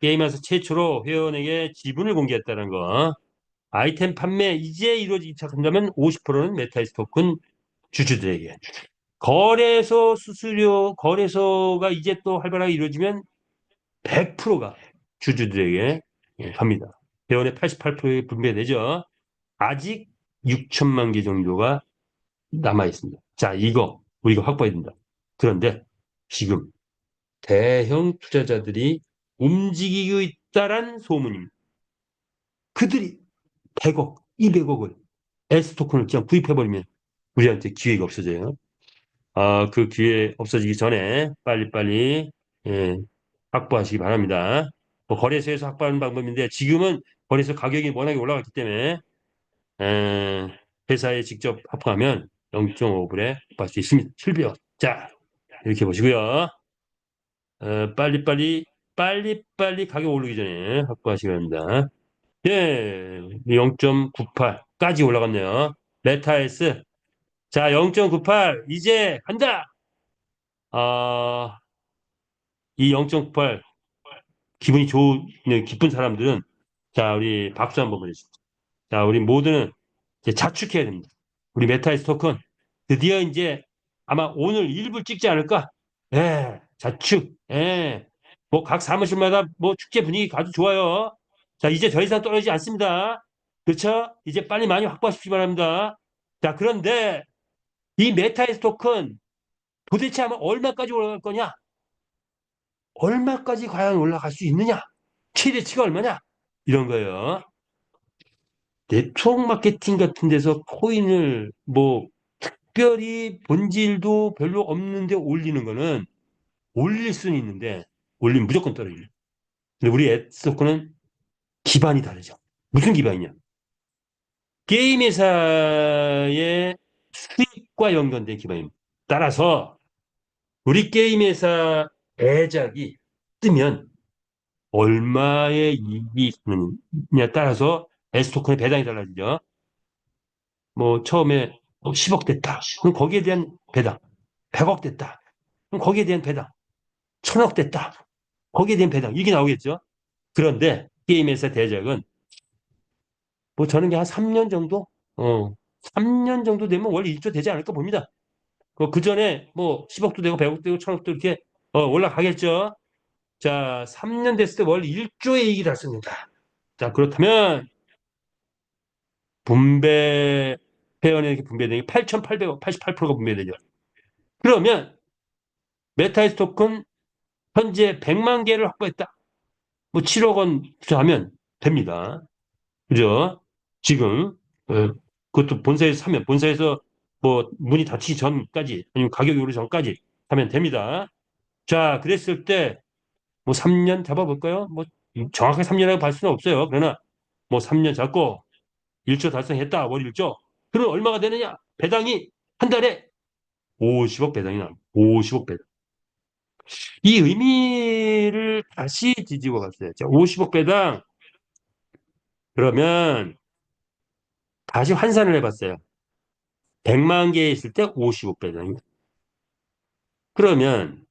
게임에서 최초로 회원에게 지분을 공개했다는 거. 아이템 판매 이제 이루어지기 시작한다면 50%는 메타이스 토큰 주주들에게. 거래소 수수료, 거래소가 이제 또 활발하게 이루어지면 100%가 주주들에게 갑니다. 회원의 88%에 분배되죠. 아직 6천만 개 정도가 남아 있습니다. 자, 이거 우리가 확보해야 된다. 그런데 지금 대형 투자자들이 움직이고 있다란 소문입니다. 그들이 100억, 200억을 S토큰을 그냥 구입해버리면 우리한테 기회가 없어져요. 그 기회 없어지기 전에 빨리빨리 예, 확보하시기 바랍니다. 뭐 거래소에서 확보하는 방법인데 지금은 거래소 가격이 워낙에 올라갔기 때문에 에, 회사에 직접 확보하면 0.5불에 확보할 수 있습니다. 실비요. 자, 이렇게 보시고요. 빨리빨리 가격 오르기 전에 확보하시기 바랍니다. 예, 0.98까지 올라갔네요. 메타에스. 자, 0.98 이제 간다. 이 0.98 기분이 좋은 네, 기쁜 사람들은 자, 우리 박수 한번 보내주시죠. 자, 우리 모두는 이제 자축해야 됩니다. 우리 메타이스 토큰 드디어 이제 아마 오늘 일부 찍지 않을까? 예, 자축. 예. 뭐 각 사무실마다 뭐 축제 분위기 아주 좋아요. 자, 이제 더 이상 떨어지지 않습니다. 그렇죠? 이제 빨리 많이 확보하십시기 바랍니다. 자, 그런데 이 메타이스 토큰 도대체 아마 얼마까지 올라갈 거냐? 얼마까지 과연 올라갈 수 있느냐? 최대치가 얼마냐? 이런 거예요. 네트워크 마케팅 같은 데서 코인을 뭐 특별히 본질도 별로 없는데 올리는 거는 올릴 수는 있는데 올리면 무조건 떨어져요. 근데 우리 앱스토커는 기반이 다르죠. 무슨 기반이냐? 게임 회사의 수익과 연관된 기반입니다. 따라서 우리 게임 회사 애작이 뜨면 얼마의 이익이 있느냐에 따라서 S토큰의 배당이 달라지죠. 뭐 처음에 10억 됐다. 그럼 거기에 대한 배당. 100억 됐다. 그럼 거기에 대한 배당. 1000억 됐다. 거기에 대한 배당. 이게 나오겠죠. 그런데 게임 회사 대작은 뭐 저는 한 3년 정도? 3년 정도 되면 월 1조 되지 않을까 봅니다. 그 전에 뭐 10억도 되고 100억도 되고 1000억도 이렇게 올라가겠죠. 자, 3년 됐을 때 월 1조의 이익이 달성된다. 자, 그렇다면 분배 회원에게 분배되는 게 8,800억, 88%가 분배되죠. 그러면 메타이스 토큰 현재 100만 개를 확보했다. 뭐 7억 원 투자하면 됩니다. 그죠? 지금 그것도 본사에서 사면 본사에서 뭐 문이 닫히기 전까지 아니면 가격이 오르기 전까지 하면 됩니다. 자, 그랬을 때 뭐 3년 잡아볼까요? 뭐 정확하게 3년이라고 볼 수는 없어요. 그러나 뭐 3년 잡고 1조 달성했다. 월 1조. 그럼 얼마가 되느냐? 배당이 한 달에 50억 배당이 나옵니다. 50억 배당. 이 의미를 다시 뒤집어 봤어요. 자, 50억 배당. 그러면 다시 환산을 해봤어요. 100만 개 있을 때 50억 배당입니다. 그러면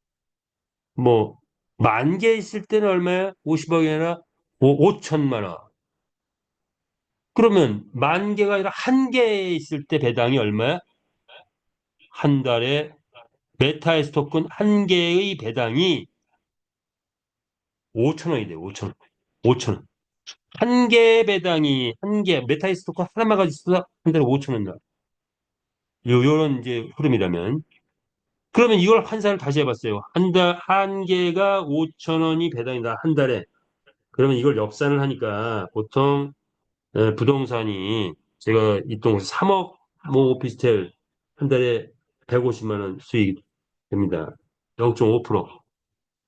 뭐 만 개 있을 때는 얼마야? 50억이 아니라 5천만 원. 그러면 만 개가 아니라 한 개 있을 때 배당이 얼마야? 한 달에 메타에스 토큰 한 개의 배당이 5천 원이 돼요. 5천 원. 5천 원. 한 개 배당이 한 개 메타에스 토큰 하나만 가지고 있어서 한 달에 5천 원 나. 요런 이제 흐름이라면 그러면 이걸 환산을 다시 해봤어요. 한 개가 5천 원이 배당이다. 한 달에. 그러면 이걸 엽산을 하니까 보통 부동산이 제가 이동 3억 뭐 오피스텔 한 달에 150만 원 수익 됩니다. 0.5%.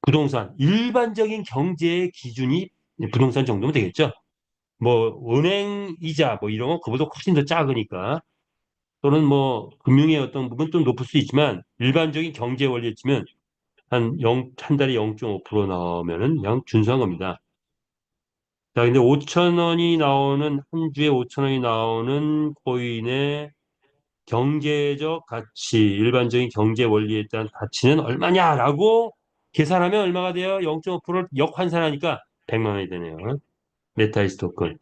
부동산 일반적인 경제의 기준이 부동산 정도면 되겠죠. 뭐 은행 이자 뭐 이런 건 그보다 훨씬 더 작으니까 또는 뭐 금융의 어떤 부분 좀 높을 수 있지만 일반적인 경제 원리에 치면 한 달에 0.5% 나오면은 그냥 준수한 겁니다. 자, 근데 5천 원이 나오는 한 주에 5천 원이 나오는 코인의 경제적 가치, 일반적인 경제 원리에 따른 가치는 얼마냐라고 계산하면 얼마가 돼요? 0.5%를 역환산하니까 100만 원이 되네요. 메타이스 토큰.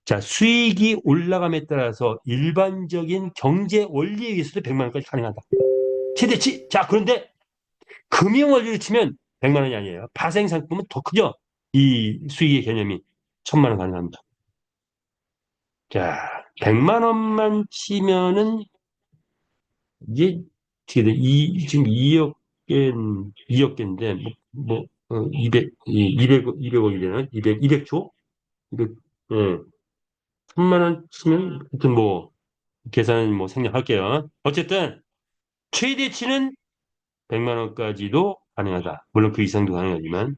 자, 수익이 올라감에 따라서 일반적인 경제 원리에 의해서도 100만 원까지 가능하다. 최대치. 자, 그런데 금융 원리를 치면 100만 원이 아니에요. 파생 상품은 더 크죠? 이 수익의 개념이 1000만 원 가능합니다. 자, 100만 원만 치면은 이게 어떻게 돼? 지금 2억 개인데 뭐 200억이 되나? 200조? 200, 예. 1000만 원 치면 하여튼 뭐 계산 뭐 생략할게요. 어쨌든 최대치는 100만 원까지도 가능하다. 물론 그 이상도 가능하지만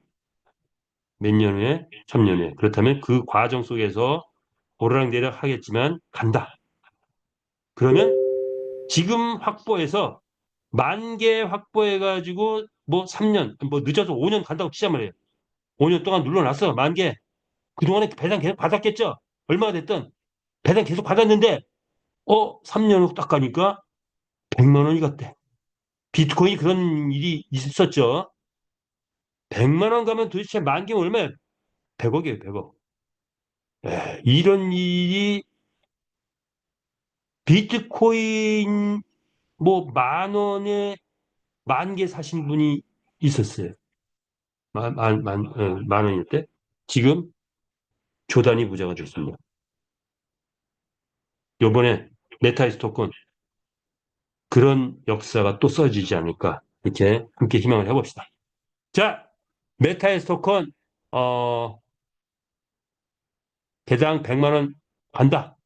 몇 년 후에, 3년 후에. 그렇다면 그 과정 속에서 오르락내리락 하겠지만 간다. 그러면 지금 확보해서 만 개 확보해가지고 뭐 3년, 뭐 늦어서 5년 간다고 치자 말이에요. 5년 동안 눌러놨어, 만 개. 그동안에 배당 계속 받았겠죠? 얼마가 됐든 배당 계속 받았는데 3년 후 딱 가니까 100만 원이 갔대. 비트코인이 그런 일이 있었죠. 100만 원 가면 도대체 만 개면 얼마야? 100억이에요, 100억. 이런 일이 비트코인 뭐 만 원에 만 개 사신 분이 있었어요. 만 원일 때. 지금 조단위 부자가 됐습니다. 요번에 메타이스 토큰 그런 역사가 또 써지지 않을까. 이렇게 함께 희망을 해봅시다. 자, 메타이스 토큰, 어, 개당 100만 원 간다.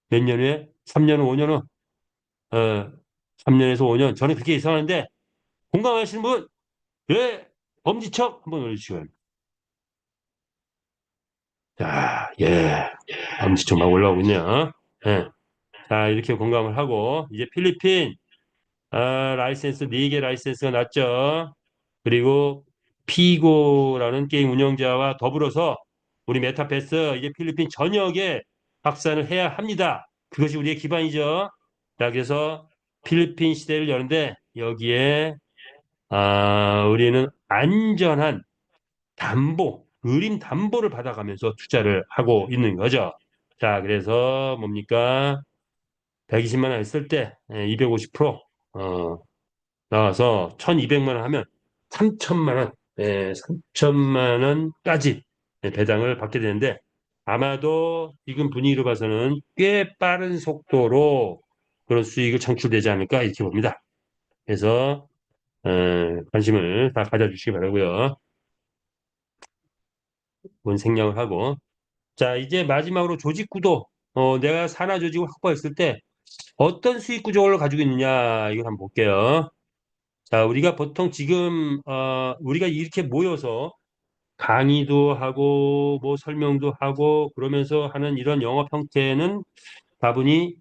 몇 년 후에? 3년 후, 5년 후? 3년에서 5년. 저는 그렇게 예상하는데, 공감하시는 분, 예, 엄지척 한번 올려주시고요. 자, 예, 엄지척 막 올라오고 있네요. 예. 자, 이렇게 공감을 하고, 이제 필리핀, 라이센스, 4개 라이센스가 났죠. 그리고 피고라는 게임 운영자와 더불어서 우리 메타패스, 이제 필리핀 전역에 확산을 해야 합니다. 그것이 우리의 기반이죠. 자, 그래서 필리핀 시대를 여는데, 여기에, 우리는 안전한 담보, 의림 담보를 받아가면서 투자를 하고 있는 거죠. 자, 그래서 뭡니까? 120만 원 했을 때 250% 나와서 1,200만 원 하면 3천만 원, 3천만 원까지 배당을 받게 되는데 아마도 지금 분위기로 봐서는 꽤 빠른 속도로 그런 수익을 창출되지 않을까 이렇게 봅니다. 그래서 관심을 다 가져주시기 바라고요. 본 생략을 하고 자 이제 마지막으로 조직 구도 내가 산하 조직을 확보했을 때 어떤 수익 구조를 가지고 있느냐 이걸 한번 볼게요. 자, 우리가 보통 지금 우리가 이렇게 모여서 강의도 하고 뭐 설명도 하고 그러면서 하는 이런 영업 형태는 다분히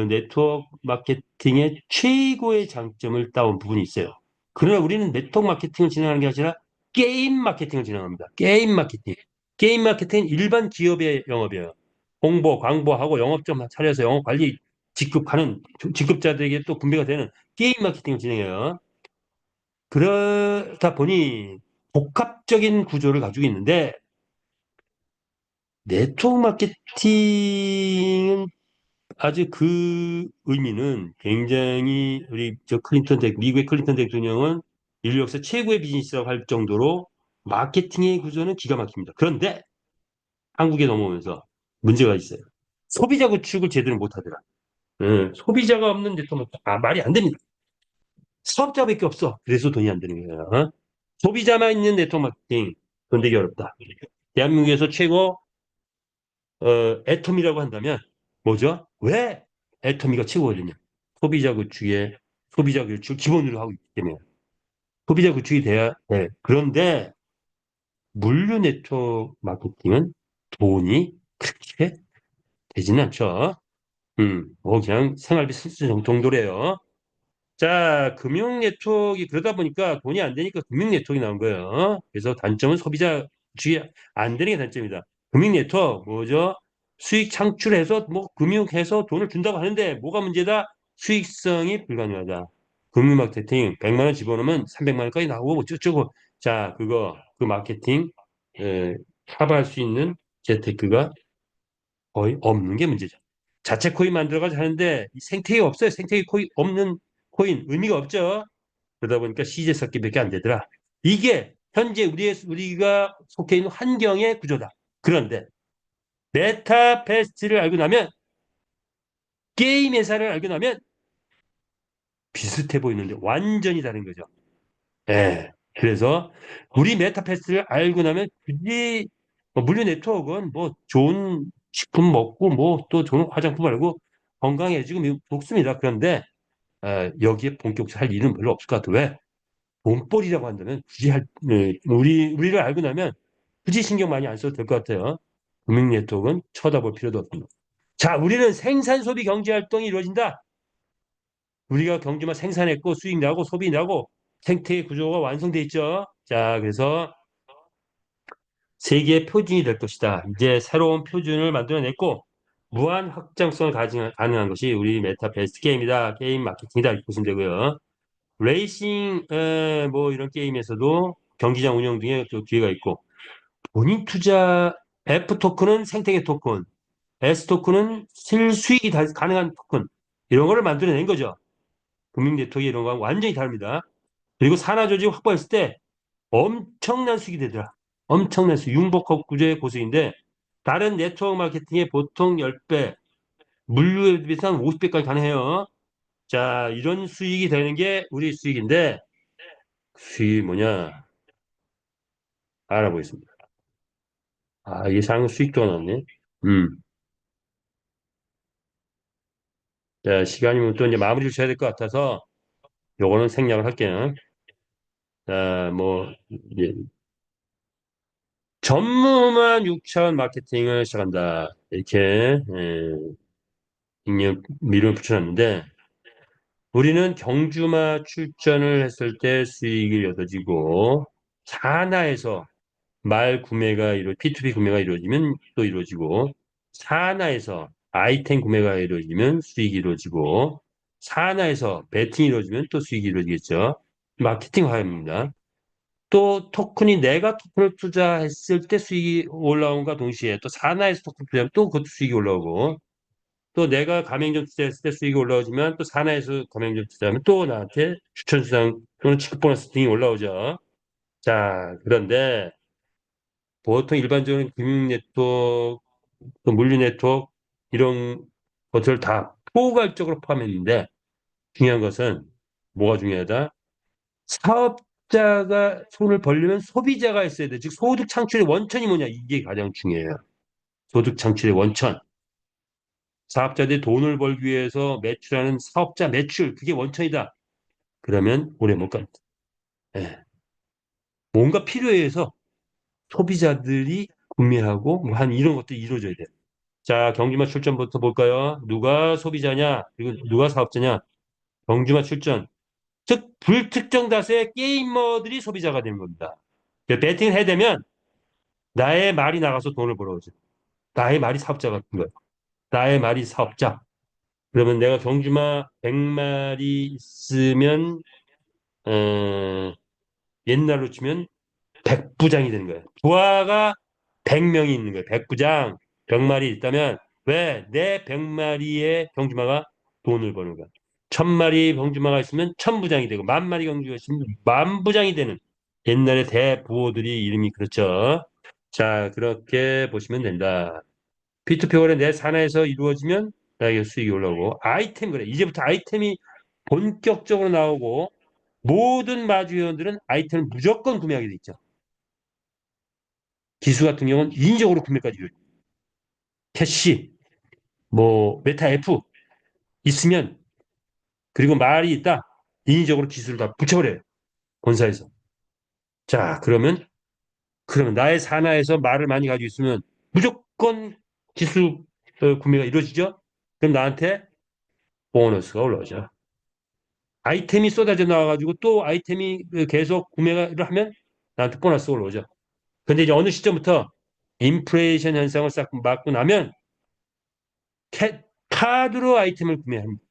네트워크 마케팅의 최고의 장점을 따온 부분이 있어요. 그러나 우리는 네트워크 마케팅을 진행하는 게 아니라 게임 마케팅을 진행합니다. 게임 마케팅. 게임 마케팅은 일반 기업의 영업이에요. 홍보, 광고하고 영업점 차려서 영업 관리 직급하는 직급자들에게 또 분배가 되는 게임 마케팅을 진행해요. 그러다 보니 복합적인 구조를 가지고 있는데 네트워크 마케팅은 아주 그 의미는 굉장히 우리 미국의 클린턴 대통령은 인류 역사 최고의 비즈니스라고 할 정도로 마케팅의 구조는 기가 막힙니다. 그런데 한국에 넘어오면서 문제가 있어요. 소비자 구축을 제대로 못하더라. 소비자가 없는 네트워크 말이 안 됩니다. 사업자밖에 없어. 그래서 돈이 안 되는 거예요. 소비자만 있는 네트워크 마케팅 돈 되기 어렵다. 대한민국에서 최고 애터미라고 한다면 뭐죠? 왜 애터미가 최고거든요. 소비자 구축에 소비자 구축 기본으로 하고 있기 때문에 소비자 구축이 돼야 돼. 그런데 물류 네트워크 마케팅은 돈이 그렇게 되지는 않죠. 뭐 그냥 생활비 쓸 정도래요. 자, 금융 네트워크가 그러다 보니까 돈이 안 되니까 금융 네트워크가 나온 거예요. 그래서 단점은 소비자 주의 안 되는 게 단점이다. 금융 네트워크 뭐죠? 수익 창출해서 뭐 금융해서 돈을 준다고 하는데 뭐가 문제다? 수익성이 불가능하다. 금융 마케팅 100만 원 집어넣으면 300만 원까지 나오고 뭐 어쩌고. 자, 그 마케팅 커버할 수 있는 재테크가 거의 없는 게 문제죠. 자체 코인 만들어가지고 하는데 생태계가 없어요. 생태계 코인 없는 코인 의미가 없죠. 그러다 보니까 시제 섞기밖에 안 되더라. 이게 현재 우리가 속해 있는 환경의 구조다. 그런데 메타베스트를 알고 나면 게임 회사를 알고 나면 비슷해 보이는데 완전히 다른 거죠. 예. 그래서 우리 메타패스를 알고 나면 굳이 물론 네트워크는 뭐 좋은 식품 먹고 뭐 또 좋은 화장품 알고 건강해지고 좋습니다. 그런데 여기에 본격적으로 할 일은 별로 없을 것 같아요. 왜? 돈벌이라고 한다면 굳이 우리를 알고 나면 굳이 신경 많이 안 써도 될 것 같아요. 금융 네트워크는 쳐다볼 필요도 없습니다. 자, 우리는 생산 소비 경제 활동이 이루어진다. 우리가 경주만 생산했고 수익 나고 소비 나고 생태 구조가 완성돼 있죠. 자, 그래서 세계의 표준이 될 것이다. 이제 새로운 표준을 만들어냈고 무한 확장성을 가능한 것이 우리 메타 베스트 게임이다. 게임 마케팅이다. 이렇게 보시면 되고요. 레이싱, 뭐 이런 게임에서도 경기장 운영 등의 또 기회가 있고, 본인 투자 F 토큰은 생태계 토큰, S 토큰은 실수익이 가능한 토큰, 이런 거를 만들어낸 거죠. 금융 네트워크 이런 거랑 완전히 다릅니다. 그리고 산화 조직 확보했을 때 엄청난 수익이 되더라. 엄청난 수익. 융복합 구조의 고수익인데, 다른 네트워크 마케팅의 보통 10배, 물류에 비해서 한 50배까지 가능해요. 자, 이런 수익이 되는 게 우리 수익인데, 수익이 뭐냐? 알아보겠습니다. 아, 예상 수익도가 나왔네. 음. 자, 시간이면 또 이제 마무리를 쳐야 될 것 같아서, 요거는 생략을 할게요. 자, 뭐, 이제 전무후무한 6차원 마케팅을 시작한다. 이렇게, 익명, 미를 붙여놨는데, 우리는 경주마 출전을 했을 때 수익이 얻어지고, 산하에서 말 구매가 P2P 구매가 이루어지면 또 이루어지고, 산하에서 아이템 구매가 이루어지면 수익이 이루어지고, 산하에서 배팅이 이루어지면 또 수익이 이루어지겠죠. 마케팅 화합입니다. 또 토큰이 내가 토큰을 투자했을 때 수익이 올라온과 동시에 또 산하에서 토큰 투자하면 또 그것도 수익이 올라오고, 또 내가 가맹점 투자했을 때 수익이 올라오지만 또 산하에서 가맹점 투자하면 또 나한테 추천 수당 또는 지급 보너스 등이 올라오죠. 자, 그런데 보통 일반적인 금융 네트워크, 또 물류 네트워크 이런 것들을 다 포괄적으로 포함했는데 중요한 것은 뭐가 중요하다? 사업자가 손을 벌리면 소비자가 있어야 돼. 즉 소득 창출의 원천이 뭐냐? 이게 가장 중요해요. 소득 창출의 원천. 사업자들이 돈을 벌기 위해서 매출하는 사업자 매출, 그게 원천이다. 그러면 오래 못 갑니다. 예. 뭔가 필요해서 소비자들이 구매하고 뭐 한 이런 것들이 이루어져야 돼요. 자, 경주마 출전부터 볼까요? 누가 소비자냐? 그리고 누가 사업자냐? 경주마 출전. 즉, 불특정 다수의 게이머들이 소비자가 되는 겁니다. 배팅을 해야 되면 나의 말이 나가서 돈을 벌어오죠. 나의 말이 사업자 같은 거예요. 나의 말이 사업자. 그러면 내가 경주마 100마리 있으면 어, 옛날로 치면 백부장이 되는 거예요. 부하가 100명이 있는 거예요. 백부장, 100마리 있다면 왜 내 100마리의 경주마가 돈을 버는 거야. 1000마리 경주마가 있으면 천부장이 되고 10,000마리 경주마가 있으면 만부장이 되는 옛날에 대부호들이 이름이 그렇죠. 자, 그렇게 보시면 된다. P2P 거래 내 산하에서 이루어지면 나에게 수익이 올라오고 아이템 거래 이제부터 아이템이 본격적으로 나오고 모든 마주 회원들은 아이템을 무조건 구매하게 돼 있죠. 기수 같은 경우는 인위적으로 구매까지 이루어져요. 캐시, 뭐 메타 F 있으면 그리고 말이 있다. 인위적으로 기술을 다 붙여버려요. 본사에서. 자, 그러면 나의 산하에서 말을 많이 가지고 있으면 무조건 기술 구매가 이루어지죠. 그럼 나한테 보너스가 올라오죠. 아이템이 쏟아져 나와가지고 또 아이템이 계속 구매를 하면 나한테 보너스가 올라오죠. 근데 이제 어느 시점부터 인플레이션 현상을 싹 막고 나면 카드로 아이템을 구매합니다.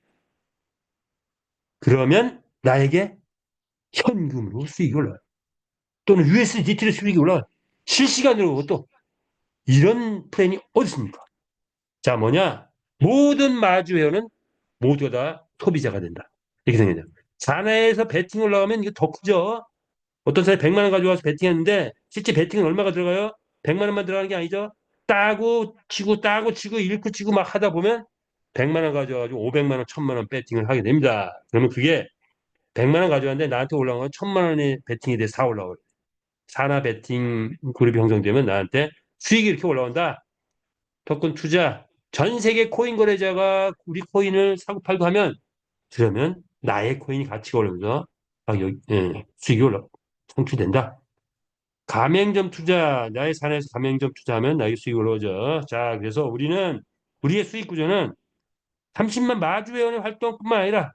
그러면 나에게 현금으로 수익이 올라와요. 또는 USDT로 수익이 올라와요. 실시간으로 또 이런 플랜이 어디 있습니까? 자, 뭐냐? 모든 마주 회원은 모두가 다 소비자가 된다. 이렇게 생각해요. 사내에서 베팅 올라가면 이거 더 크죠? 어떤 사람이 100만 원 가져와서 베팅했는데 실제 베팅은 얼마가 들어가요? 100만 원만 들어가는 게 아니죠. 따고 치고 잃고 치고 막 하다 보면 100만 원 가져와가지고 500만 원, 1000만 원 베팅을 하게 됩니다. 그러면 그게 100만 원 가져왔는데 나한테 올라온 건 1000만 원의 베팅이 돼서 다 올라와요. 산하 베팅 그룹이 형성되면 나한테 수익이 이렇게 올라온다. 토큰 투자. 전 세계 코인 거래자가 우리 코인을 사고 팔고 하면 그러면 나의 코인이 가치가 올라오면서 수익이 성취된다. 가맹점 투자, 나의 산에서 가맹점 투자하면 나의 수익이 올라오죠. 자, 그래서 우리의 수익 구조는 30만 마주회원의 활동뿐만 아니라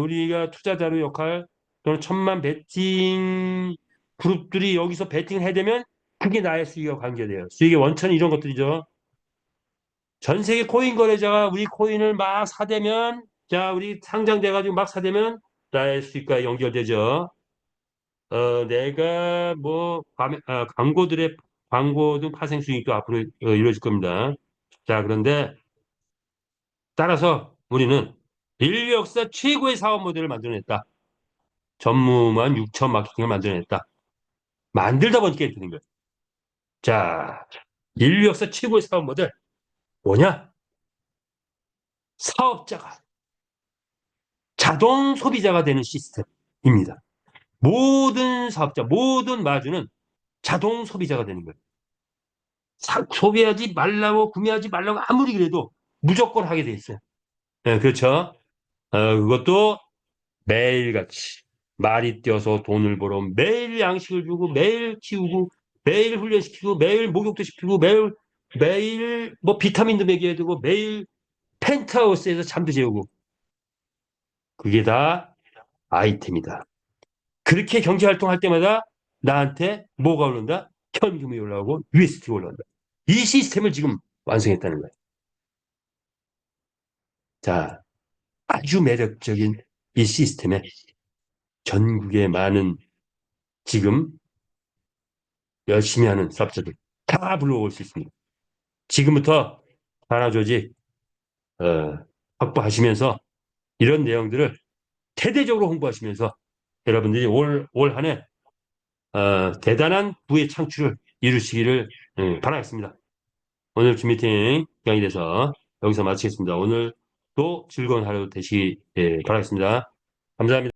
우리가 투자자로 역할 또는 1,000만 베팅 그룹들이 여기서 베팅을 해야 되면 그게 나의 수익과 관계돼요. 수익의 원천이 이런 것들이죠. 전 세계 코인 거래자가 우리 코인을 막 사대면, 자, 우리 상장돼가지고 막 사대면 나의 수익과 연결되죠. 내가 뭐, 광고들의, 광고등 파생 수익도 앞으로 이루어질 겁니다. 자, 그런데 따라서 우리는 인류 역사 최고의 사업 모델을 만들어냈다. 전무만 6천 마케팅을 만들어냈다. 만들다 보니까 이렇게 된 거예요. 자, 인류 역사 최고의 사업 모델 뭐냐? 사업자가 자동 소비자가 되는 시스템입니다. 모든 사업자, 모든 마주는 자동 소비자가 되는 거예요. 소비하지 말라고, 구매하지 말라고 아무리 그래도 무조건 하게 돼 있어요. 네, 그렇죠. 그것도 매일같이 말이 뛰어서 돈을 벌어 매일 양식을 주고 매일 키우고 매일 훈련시키고 매일 목욕도 시키고 매일 뭐 비타민도 먹여야 되고 매일 펜트하우스에서 잠도 재우고 그게 다 아이템이다. 그렇게 경제활동할 때마다 나한테 뭐가 올라온다? 현금이 올라오고 USD가 올라온다. 이 시스템을 지금 완성했다는 거예요. 자, 아주 매력적인 이 시스템에 전국의 많은 지금 열심히 하는 사업자들 다 불러올 수 있습니다. 지금부터 하나조직 확보하시면서 이런 내용들을 대대적으로 홍보하시면서 여러분들이 올 한 해 대단한 부의 창출을 이루시기를 바라겠습니다. 오늘 주 미팅 시간이 돼서 여기서 마치겠습니다. 오늘도 즐거운 하루 되시기 바라겠습니다. 감사합니다.